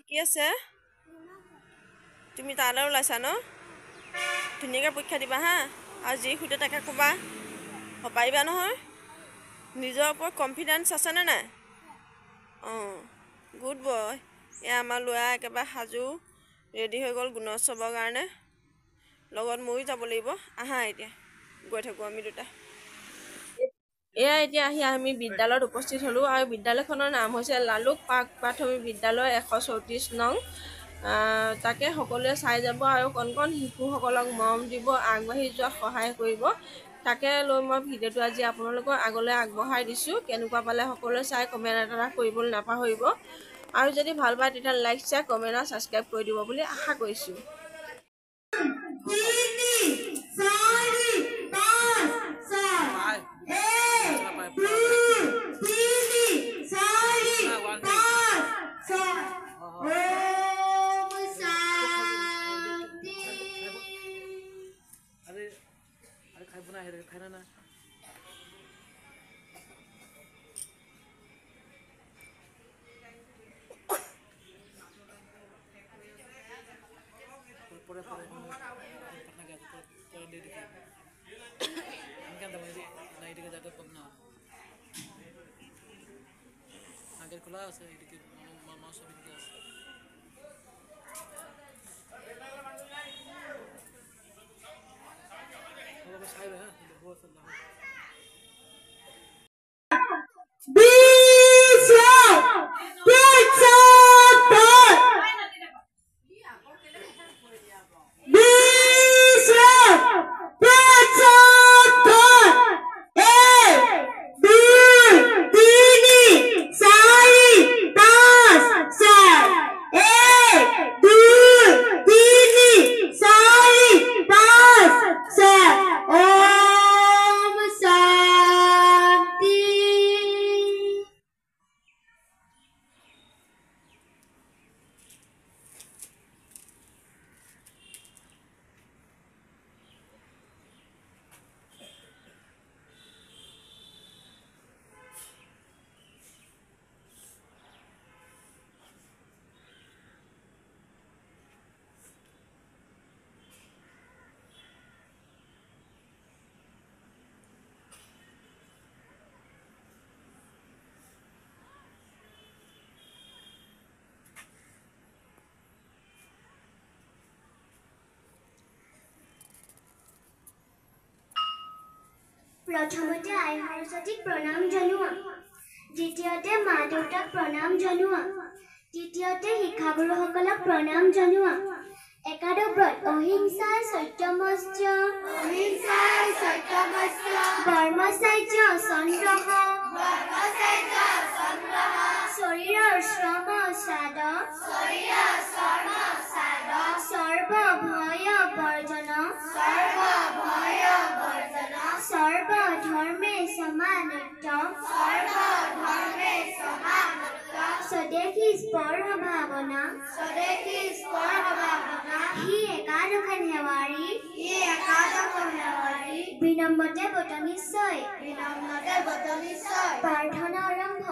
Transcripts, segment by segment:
কি আছে তুমি তালৈ ওলাইছা ন ধুনীয়াকৈ পৰীক্ষা দিবা হা আৰু যি সুধে তাকে ক'বা পাৰিবা নহয় নিজৰ ওপৰত কনফিডেন্স আছেনে নাই অঁ গুড বয় এয়া আমাৰ ল'ৰা একেবাৰে সাজু ৰেডি হৈ গ'ল গুণোৎসৱৰ কাৰণে লগত ময়ো যাব লাগিব আহা এতিয়া গৈ থাকোঁ আমি দুটা এয়া এতিয়া আমি বিদ্যালয়ত উপস্থিত হ'লোঁ আৰু বিদ্যালয়খনৰ নাম হৈছে লালুক পাৰ্ক প্ৰাথমিক বিদ্যালয় 134 নং তাকে সকলোৱে চাই যাব আৰু কণ কণ শিশুসকলক মৰম দিব আগবাঢ়ি যোৱাত সহায় কৰিব তাকে লৈ মই ভিডিঅ'টো আজি আপোনালোকৰ আগলৈ আগবঢ়াই দিছোঁ কেনেকুৱা পালে সকলোৱে চাই কমেণ্ট এটা কৰিবলৈ নাপাহৰিব আৰু যদি ভাল পায় তেতিয়া লাইক শ্বেয়াৰ কমেণ্ট আৰু ছাবস্ক্ৰাইব কৰি দিব বুলি আশা কৰিছোঁ প্ৰথমতে আই সৰস্বতীক প্ৰণাম জনোৱা দ্বিতীয়তে মা দেউতাক প্ৰণাম জনোৱা তৃতীয়তে শিক্ষাগুৰুসকলক প্ৰণাম জনোৱা একাদব্ৰত অহিংসা সত্যমস্য ব্ৰহ্মচৰ্য চন্দ্ৰঃ শৰীৰৰ শ্ৰম সাদ সৰ্বভয় বৰ্জন সৰ্বধৰ্মে সমানত্ব স্বদেশী স্পৰ্শ ভাবনা হি একাদশন হেৱাৰী বিনম্ৰতে বত নিশ্চয় প্ৰাৰ্থনা আৰম্ভ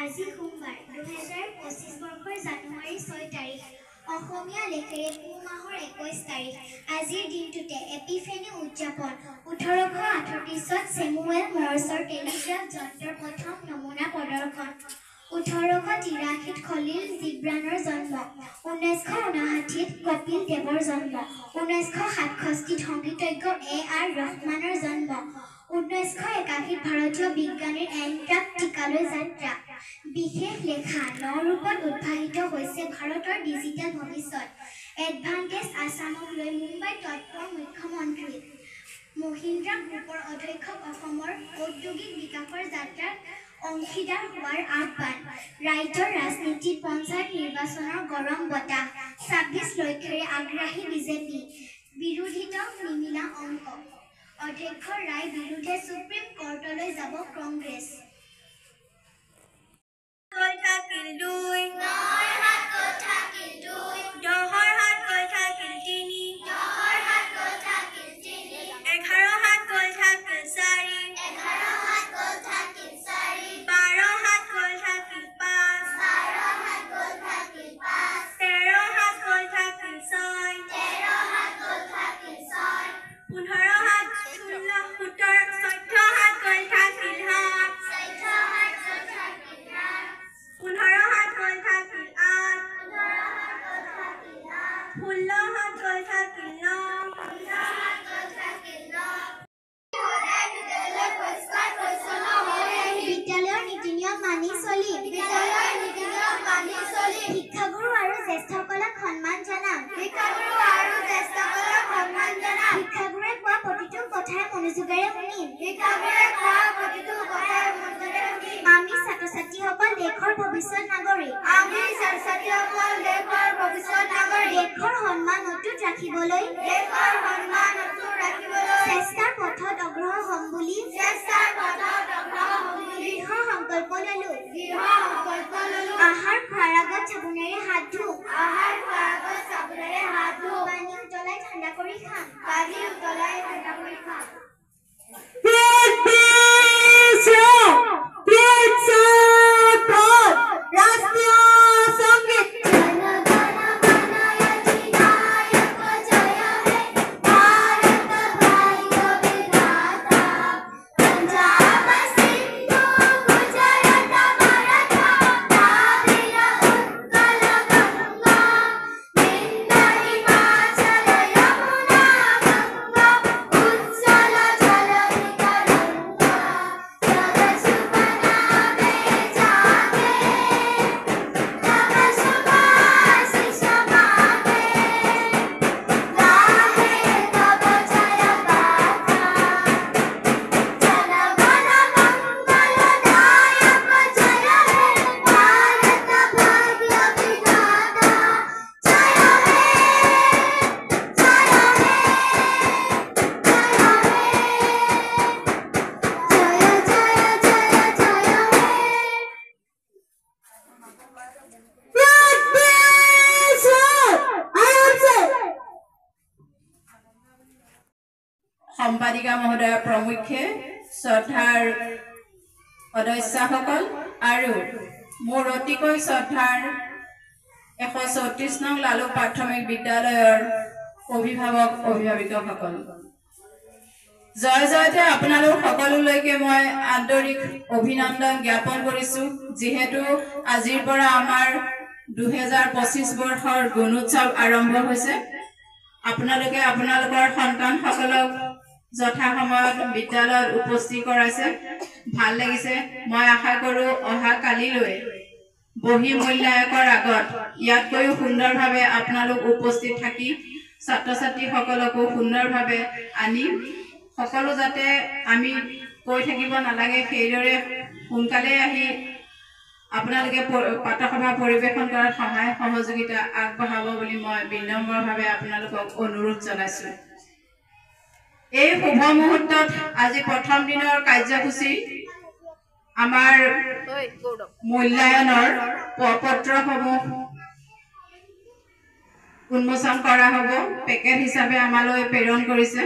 আজি সোমবাৰ 2025 বৰ্ষৰ জানুৱাৰী 6 তাৰিখ অসমীয়া লেখেৰে পুহ মাহৰ 21 তাৰিখ আজিৰ দিনটোতে এপিফেনি উদযাপন 1838 চেমুৱেল মৰ্ছৰ টেলিগ্ৰাফ যন্ত্ৰৰ প্ৰথম নমুনা প্ৰদৰ্শন 1883 খলিল জিব্ৰানৰ জন্ম 1959 কপিল দেৱৰ জন্ম 1967 সংগীতজ্ঞ A.R. ৰহমানৰ জন্ম 1981 ভাৰতীয় বিজ্ঞানীৰ এণ্টাৰ্কটিকালৈ যাত্ৰা বিশেষ লেখা নৰূপত উদ্ভাসিত হৈছে ভাৰতৰ ডিজিটেল ভৱিষ্যত এডভান্টেজ আছামক লৈ মুম্বাই তৎপৰ মুখ্যমন্ত্ৰী মহিন্দ্ৰা গ্ৰুপৰ অধ্যক্ষক অসমৰ ঔদ্যোগিক বিকাশৰ যাত্ৰাত অংশীদাৰ হোৱাৰ আহ্বান ৰাজ্যৰ ৰাজনীতিত পঞ্চায়ত নিৰ্বাচনৰ গৰম বতাহ 26 লক্ষৰে আগ্ৰাহী বিজেপি বিৰোধিত নিমিলা অংক অধ্যক্ষৰ ৰায় বিৰুদ্ধে সুপ্ৰিম কোৰ্টলৈ যাব কংগ্ৰেছ শিক্ষাগুৰু আৰু জ্যেষ্ঠসকলক সন্মান জনাম শিক্ষাগুৰুৱে কোৱা প্ৰতিটো কথাই মনোযোগেৰে শুনিম আমি ছাত্ৰ ছাত্ৰীসকল দেশৰ ভৱিষ্যত নাগৰিক দেশৰ সন্মান অটুট ৰাখিবলৈ চেষ্টাৰ পথত অগ্ৰসৰ হ'ম বুলি দৃঢ় সংকল্প ললো আহাৰ খোৱাৰ আগত চাবোনেৰে হাত ধুম পানী উতলাই ঠাণ্ডা কৰি খাম সম্পাদিকা মহোদয় প্ৰমুখ্যে শ্ৰদ্ধাৰ সদস্যসকল আৰু মোৰ অতিকৈ শ্ৰদ্ধাৰ 134 নং লালুক প্ৰাথমিক বিদ্যালয়ৰ অভিভাৱক অভিভাৱিকাসকল জয় জয়তে আপোনালোক সকলোলৈকে মই আন্তৰিক অভিনন্দন জ্ঞাপন কৰিছো যিহেতু আজিৰ পৰা আমাৰ 2025 বৰ্ষৰ গুণোৎসৱ আৰম্ভ হৈছে আপোনালোকে আপোনালোকৰ সন্তানসকলক যথা সময়ত বিদ্যালয়ত উপস্থিত কৰাইছে ভাল লাগিছে মই আশা কৰো অহা কালিলৈ বহি মূল্যায়কৰ আগত ইয়াতকৈও সুন্দৰভাৱে আপোনালোক উপস্থিত থাকি ছাত্ৰ ছাত্ৰীসকলকো সুন্দৰভাৱে আনি সকলো যাতে আমি কৈ থাকিব নালাগে সেইদৰে সোনকালে আহি আপোনালোকে পাঠসভা পৰিৱেশন কৰাত সহায় সহযোগিতা আগবঢ়াব বুলি মই বিনম্ৰভাৱে আপোনালোকক অনুৰোধ জনাইছো এই শুভ মুহূৰ্তত আজি প্ৰথম দিনৰ কাৰ্যসূচী আমাৰ মূল্যায়নৰ পত্ৰসমূহ উন্মোচন কৰা হ'ব পেকেট হিচাপে আমালৈ প্ৰেৰণ কৰিছে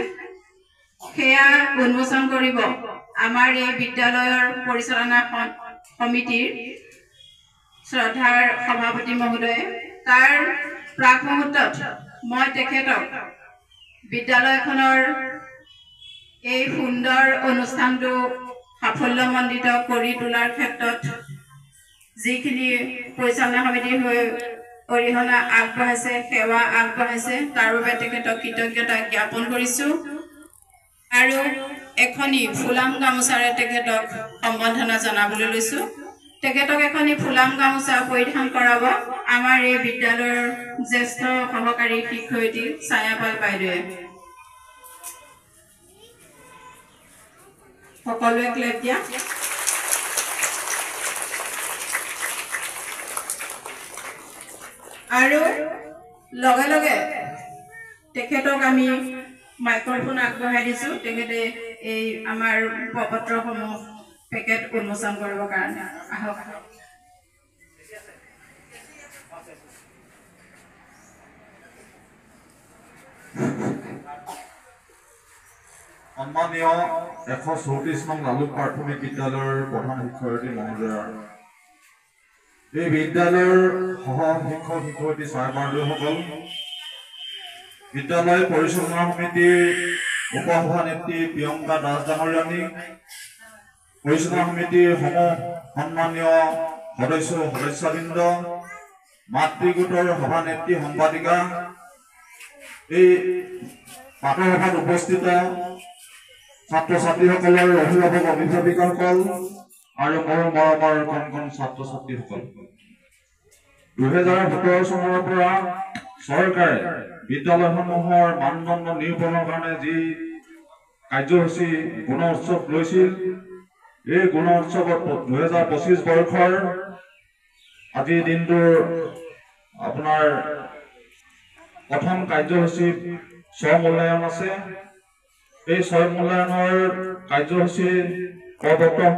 সেয়া উন্মোচন কৰিব আমাৰ এই বিদ্যালয়ৰ পৰিচালনা সমিতিৰ শ্ৰদ্ধাৰ সভাপতি মহোদয়ে। তাৰ প্ৰাক মুহূৰ্তত মই তেখেতক বিদ্যালয়খনৰ এই সুন্দৰ অনুষ্ঠানটো সাফল্যমণ্ডিত কৰি তোলাৰ ক্ষেত্ৰত যিখিনি পৰিচালনা সমিতিৰ হৈ অৰিহণা আগবঢ়াইছে, সেৱা আগবঢ়াইছে, তাৰ বাবে তেখেতক কৃতজ্ঞতা জ্ঞাপন কৰিছোঁ আৰু এখনি ফুলাম গামোচাৰে তেখেতক সম্বৰ্ধনা জনাবলৈ লৈছোঁ। তেখেতক এখনি ফুলাম গামোচা পৰিধান কৰাব আমাৰ এই বিদ্যালয়ৰ জ্যেষ্ঠ সহকাৰী শিক্ষয়িত্ৰী ছায়াপাল বাইদেৱে। সকলোৱে ক্লেপ দিয়া। আৰু লগে লগে তেখেতক আমি মাইক্ৰফোন আগবঢ়াই দিছোঁ। তেখেতে এই আমাৰ প্ৰপত্ৰসমূহ পেকেট উন্মোচন কৰিবৰ কাৰণে আহক। সন্মানীয় 134 নং লালুক প্ৰাথমিক বিদ্যালয়ৰ প্ৰধান শিক্ষয়িত্ৰী মহোদয়, এই বিদ্যালয়ৰ সহ শিক্ষক শিক্ষয়িত্ৰী ছাৰ-বাইদেউসকল, বিদ্যালয় পৰিচালনা সমিতিৰ উপসভানেত্ৰী প্ৰিয়ংকা দাস ডাঙৰীয়ানী, পৰিচালনা সমিতিৰ সন্মানীয় সদস্যবৃন্দ, মাতৃগোটৰ সভানেত্ৰী সম্পাদিকা, এই পাঠৰ সভাত উপস্থিত ছাত্ৰ ছাত্ৰীসকলৰ অভিভাৱক অভিভাৱিকাসকল আৰু মোৰ মৰমৰ কণ কণ ছাত্ৰ ছাত্ৰীসকল, 2017 চনৰ পৰা চৰকাৰে বিদ্যালয়সমূহৰ মানদণ্ড নিৰূপণৰ কাৰণে যি কাৰ্যসূচী গুণ উৎসৱ লৈছিল, এই গুণ উৎসৱত 2025 বৰ্ষৰ আজিৰ দিনটোৰ আপোনাৰ প্ৰথম কাৰ্যসূচী স্ব-মূল্যায়ন আছে। এই স্ব-মূল্যায়নৰ কাৰ্যসূচী প্ৰবৰ্তন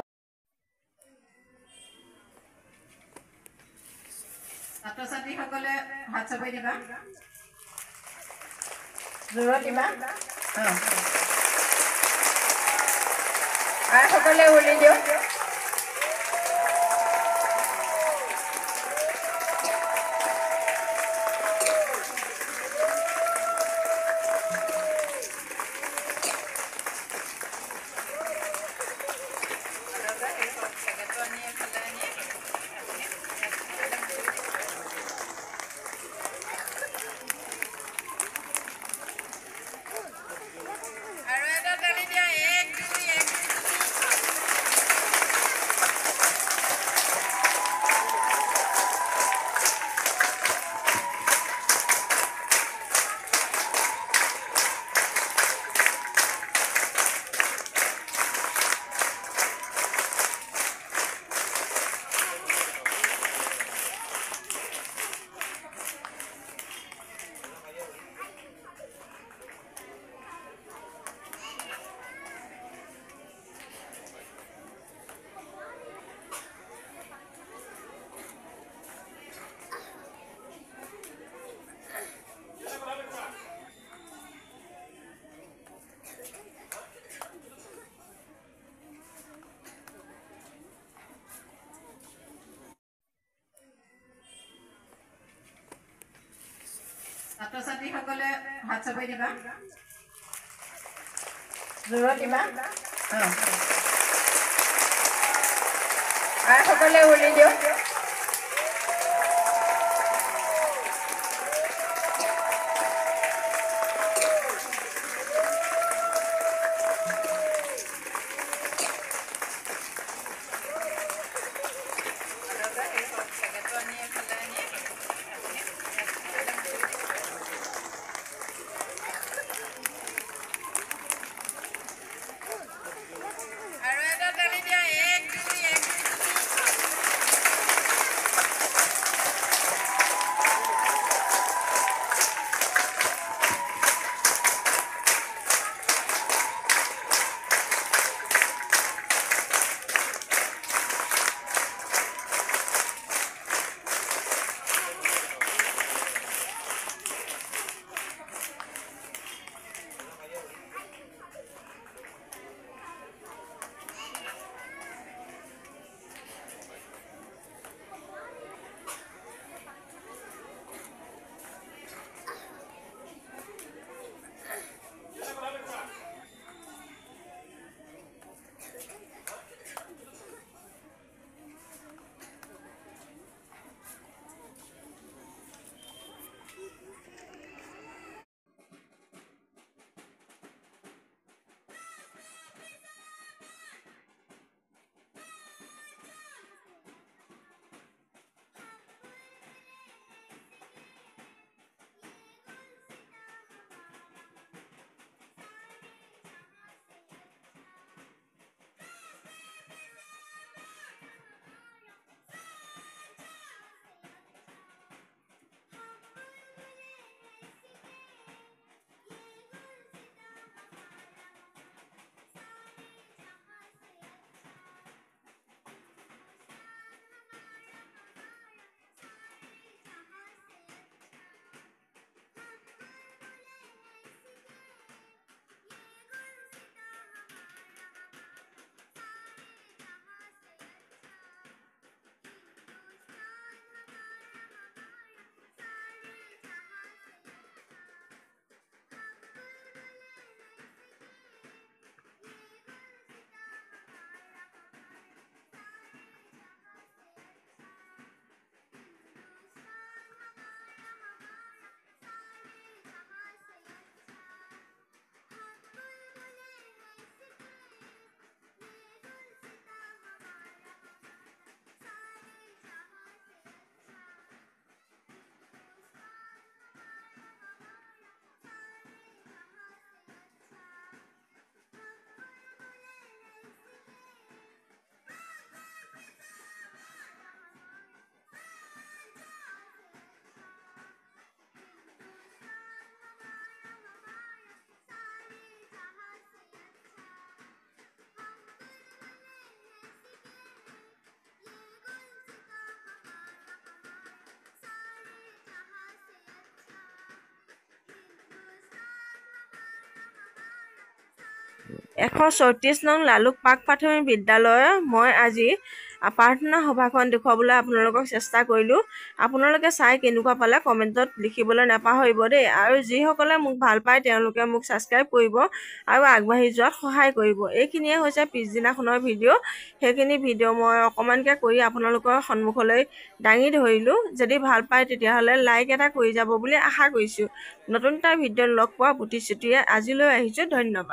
ছাত্ৰ ছাত্ৰীসকলে হাত চাপৰি দিবা, জোৰত দিবা, আৰু সকলোৱে উলি দিয়ক। ছাত্ৰ ছাত্ৰীসকলে হাত চাপৰি দিবা, জোৰত দিবা, আৰু সকলোৱে উলি দিয়ক। 134 নং লালুক পাৰ্ক প্ৰাথমিক বিদ্যালয় মই আজি প্ৰাৰ্থনা সভাখন দেখুৱাবলৈ আপোনালোকক চেষ্টা কৰিলোঁ। আপোনালোকে চাই কেনেকুৱা পালে কমেণ্টত লিখিবলৈ নাপাহৰিব দেই। আৰু যিসকলে মোক ভাল পায় তেওঁলোকে মোক ছাবস্ক্ৰাইব কৰিব আৰু আগবাঢ়ি যোৱাত সহায় কৰিব। এইখিনিয়ে হৈছে পিছদিনাখনৰ ভিডিঅ'। সেইখিনি ভিডিঅ' মই অকণমানকৈ কৰি আপোনালোকৰ সন্মুখলৈ দাঙি ধৰিলোঁ। যদি ভাল পায় তেতিয়াহ'লে লাইক এটা কৰি যাব বুলি আশা কৰিছোঁ। নতুন এটা ভিডিঅ'ত লগ পোৱা প্ৰতিশ্ৰুতিৰে আজিলৈ আহিছোঁ। ধন্যবাদ।